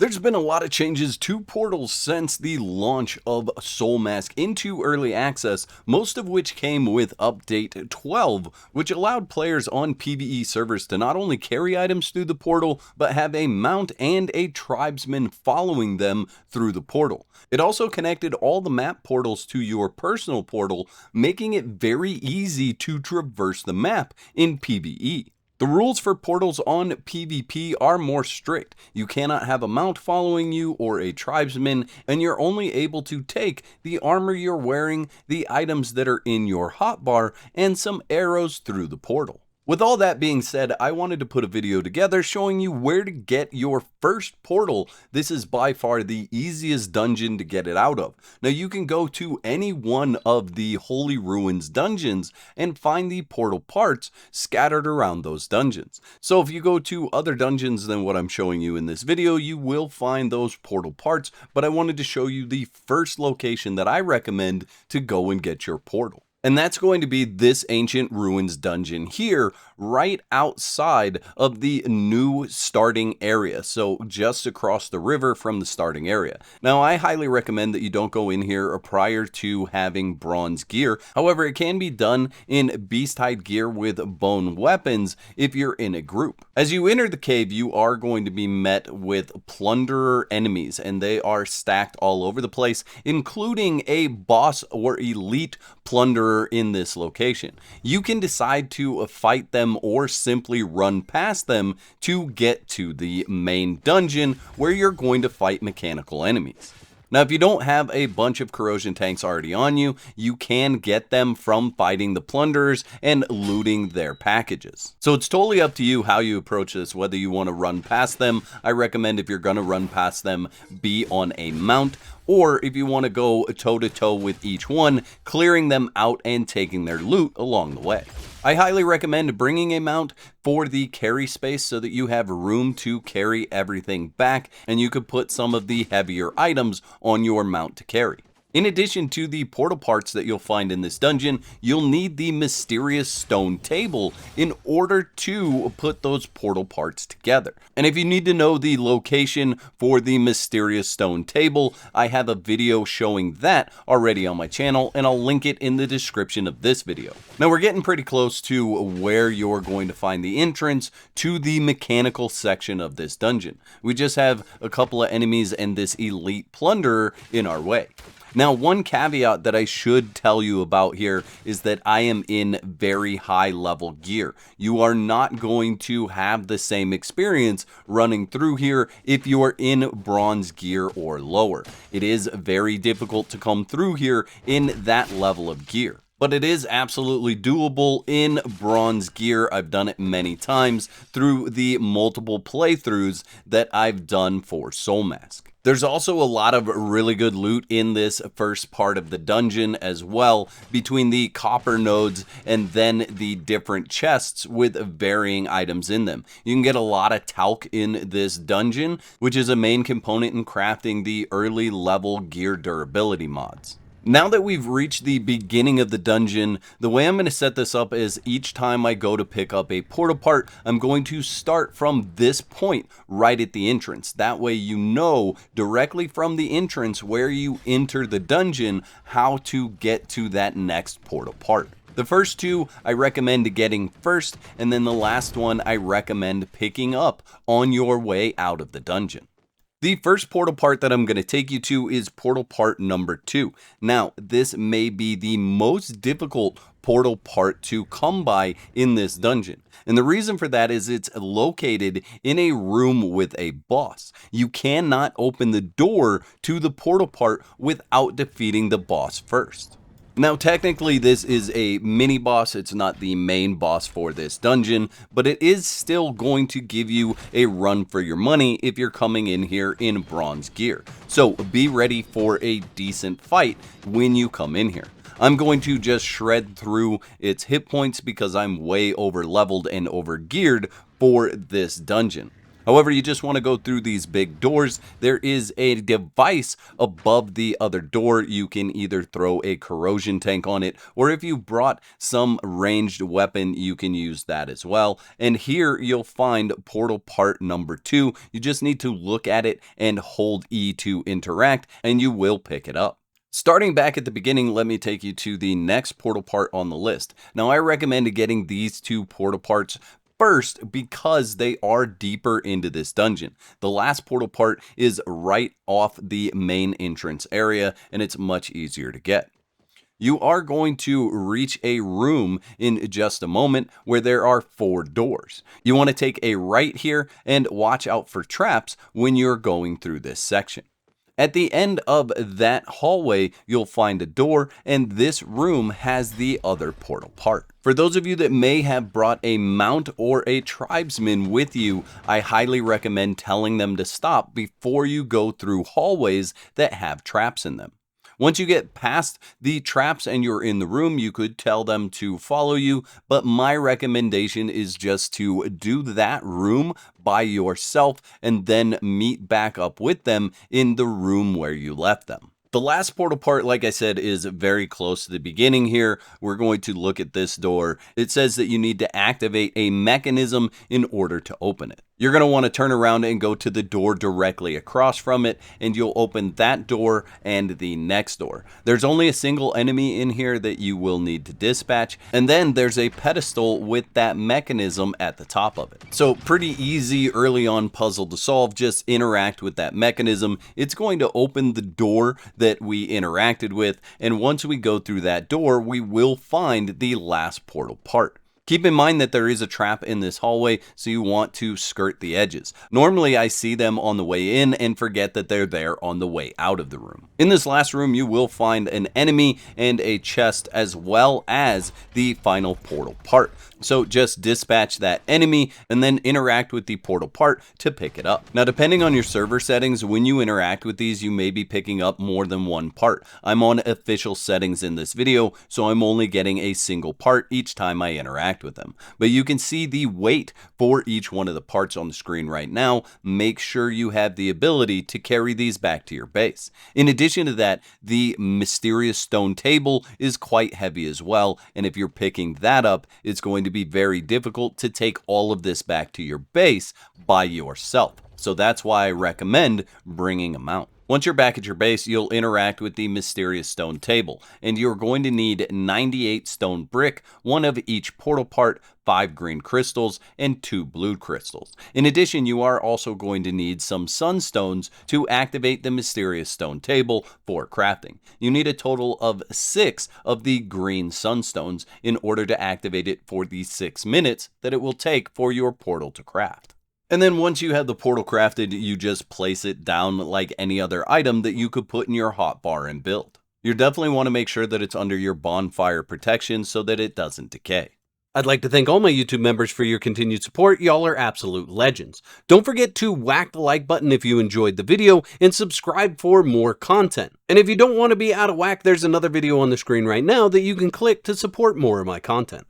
There's been a lot of changes to portals since the launch of Soulmask into early access, most of which came with update 12, which allowed players on PvE servers to not only carry items through the portal, but have a mount and a tribesman following them through the portal. It also connected all the map portals to your personal portal, making it very easy to traverse the map in PvE. The rules for portals on PvP are more strict. You cannot have a mount following you or a tribesman, and you're only able to take the armor you're wearing, the items that are in your hotbar, and some arrows through the portal. With all that being said, I wanted to put a video together showing you where to get your first portal. This is by far the easiest dungeon to get it out of. Now you can go to any one of the Holy Ruins dungeons and find the portal parts scattered around those dungeons. So if you go to other dungeons than what I'm showing you in this video, you will find those portal parts, but I wanted to show you the first location that I recommend to go and get your portal. And that's going to be this Ancient Ruins dungeon here, right outside of the new starting area. So just across the river from the starting area. Now, I highly recommend that you don't go in here prior to having bronze gear. However, it can be done in beast-hide gear with bone weapons if you're in a group. As you enter the cave, you are going to be met with plunderer enemies, and they are stacked all over the place, including a boss or elite plunderer in this location. You can decide to fight them or simply run past them to get to the main dungeon where you're going to fight mechanical enemies. Now, if you don't have a bunch of corrosion tanks already on you, you can get them from fighting the plunderers and looting their packages. So it's totally up to you how you approach this, whether you want to run past them. I recommend if you're going to run past them, be on a mount, or if you want to go toe-to-toe with each one, clearing them out and taking their loot along the way. I highly recommend bringing a mount for the carry space so that you have room to carry everything back, and you could put some of the heavier items on your mount to carry. In addition to the portal parts that you'll find in this dungeon, you'll need the mysterious stone table in order to put those portal parts together. And if you need to know the location for the mysterious stone table, I have a video showing that already on my channel, and I'll link it in the description of this video. Now we're getting pretty close to where you're going to find the entrance to the mechanical section of this dungeon. We just have a couple of enemies and this elite plunderer in our way. Now, one caveat that I should tell you about here is that I am in very high level gear. You are not going to have the same experience running through here if you are in bronze gear or lower. It is very difficult to come through here in that level of gear. But it is absolutely doable in bronze gear. I've done it many times through the multiple playthroughs that I've done for Soulmask. There's also a lot of really good loot in this first part of the dungeon as well, between the copper nodes and then the different chests with varying items in them. You can get a lot of talc in this dungeon, which is a main component in crafting the early level gear durability mods. Now that we've reached the beginning of the dungeon, the way I'm going to set this up is each time I go to pick up a portal part, I'm going to start from this point right at the entrance. That way you know directly from the entrance where you enter the dungeon how to get to that next portal part. The first two I recommend getting first, and then the last one I recommend picking up on your way out of the dungeon. The first portal part that I'm going to take you to is portal part number 2. Now, this may be the most difficult portal part to come by in this dungeon. And the reason for that is it's located in a room with a boss. You cannot open the door to the portal part without defeating the boss first. Now, technically, this is a mini boss. It's not the main boss for this dungeon, but it is still going to give you a run for your money if you're coming in here in bronze gear. So be ready for a decent fight when you come in here. I'm going to just shred through its hit points because I'm way over leveled and over geared for this dungeon. However, you just want to go through these big doors. There is a device above the other door. You can either throw a corrosion tank on it, or if you brought some ranged weapon, you can use that as well. And here you'll find portal part number 2. You just need to look at it and hold E to interact, and you will pick it up. Starting back at the beginning, let me take you to the next portal part on the list. Now, I recommend getting these 2 portal parts first because they are deeper into this dungeon. The last portal part is right off the main entrance area, and it's much easier to get. You are going to reach a room in just a moment where there are 4 doors. You want to take a right here and watch out for traps when you're going through this section. At the end of that hallway, you'll find a door, and this room has the other portal part. For those of you that may have brought a mount or a tribesman with you, I highly recommend telling them to stop before you go through hallways that have traps in them. Once you get past the traps and you're in the room, you could tell them to follow you, but my recommendation is just to do that room by yourself and then meet back up with them in the room where you left them. The last portal part, like I said, is very close to the beginning here. We're going to look at this door. It says that you need to activate a mechanism in order to open it. You're going to want to turn around and go to the door directly across from it, and you'll open that door and the next door. There's only a single enemy in here that you will need to dispatch, and then there's a pedestal with that mechanism at the top of it. So pretty easy early on puzzle to solve. Just interact with that mechanism. It's going to open the door that we interacted with, and once we go through that door, we will find the last portal part. Keep in mind that there is a trap in this hallway, so you want to skirt the edges. Normally, I see them on the way in and forget that they're there on the way out of the room. In this last room, you will find an enemy and a chest, as well as the final portal part. So just dispatch that enemy and then interact with the portal part to pick it up. Now, depending on your server settings, when you interact with these, you may be picking up more than one part. I'm on official settings in this video, so I'm only getting a single part each time I interact with them. But you can see the weight for each one of the parts on the screen right now. Make sure you have the ability to carry these back to your base. In addition to that, the mysterious stone table is quite heavy as well, and if you're picking that up, it's going to be very difficult to take all of this back to your base by yourself. So that's why I recommend bringing a mount. Once you're back at your base, you'll interact with the mysterious stone table, and you're going to need 98 stone brick, 1 of each portal part, 5 green crystals, and 2 blue crystals. In addition, you are also going to need some sunstones to activate the mysterious stone table for crafting. You need a total of 6 of the green sunstones in order to activate it for the 6 minutes that it will take for your portal to craft. And then once you have the portal crafted, you just place it down like any other item that you could put in your hotbar and build. You definitely want to make sure that it's under your bonfire protection so that it doesn't decay. I'd like to thank all my YouTube members for your continued support. Y'all are absolute legends. Don't forget to whack the like button if you enjoyed the video and subscribe for more content. And if you don't want to be out of whack, there's another video on the screen right now that you can click to support more of my content.